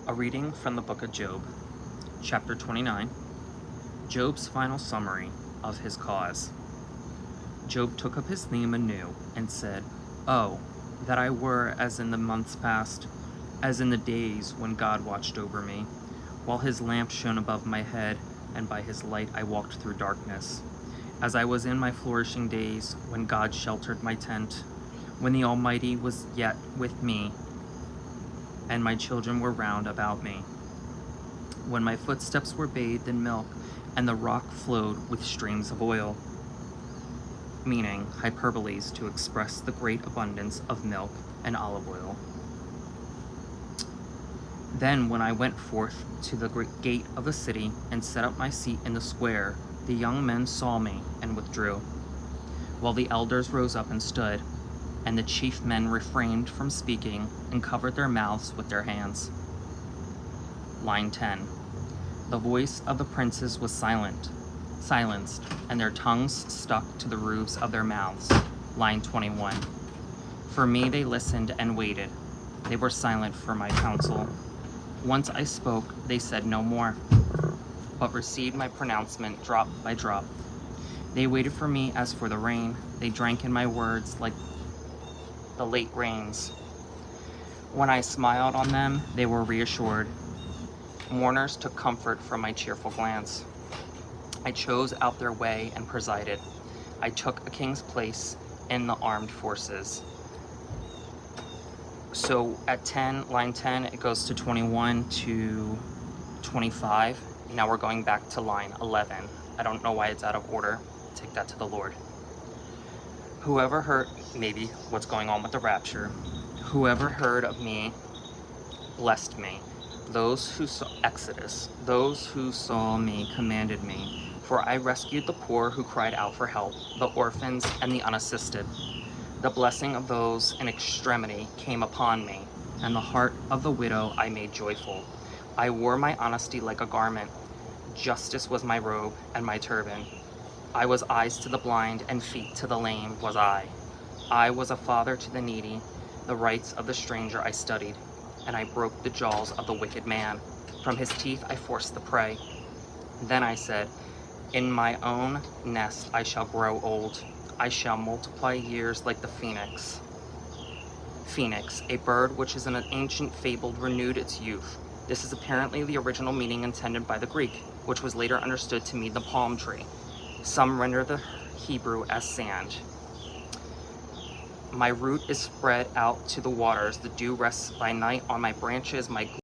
A reading from the book of Job, chapter 29, Job's final summary of his cause. Job took up his theme anew and said, "Oh, that I were as in the months past, as in the days when God watched over me, while his lamp shone above my head, and by his light I walked through darkness. As I was in my flourishing days, when God sheltered my tent, when the Almighty was yet with me, and my children were round about me, when my footsteps were bathed in milk, and the rock flowed with streams of oil," meaning hyperboles to express the great abundance of milk and olive oil. "Then when I went forth to the great gate of the city and set up my seat in the square, the young men saw me and withdrew, while the elders rose up and stood, and the chief men refrained from speaking and covered their mouths with their hands." Line 10. "The voice of the princes was silenced, and their tongues stuck to the roofs of their mouths." Line 21. "For me they listened and waited. They were silent for my counsel. Once I spoke, they said no more, but received my pronouncement drop by drop. They waited for me as for the rain. They drank in my words like the late rains. When I smiled on them, they were reassured. Mourners took comfort from my cheerful glance. I chose out their way and presided. I took a king's place in the armed forces." So at 10, line 10, it goes to 21 to 25. Now we're going back to line 11. I don't know why it's out of order. Take that to the Lord. "Whoever heard," maybe what's going on with the rapture, "whoever heard of me blessed me. Those who saw Exodus, those who saw me commanded me. For I rescued the poor who cried out for help, the orphans and the unassisted. The blessing of those in extremity came upon me, and the heart of the widow I made joyful. I wore my honesty like a garment. Justice was my robe and my turban. I was eyes to the blind and feet to the lame was I. I was a father to the needy. The rights of the stranger I studied, and I broke the jaws of the wicked man. From his teeth I forced the prey. Then I said, in my own nest I shall grow old. I shall multiply years like the phoenix. Phoenix, a bird which is an ancient fable, renewed its youth. This is apparently the original meaning intended by the Greek, which was later understood to mean the palm tree. Some render the Hebrew as sand. My root is spread out to the waters. The dew rests by night on my branches. My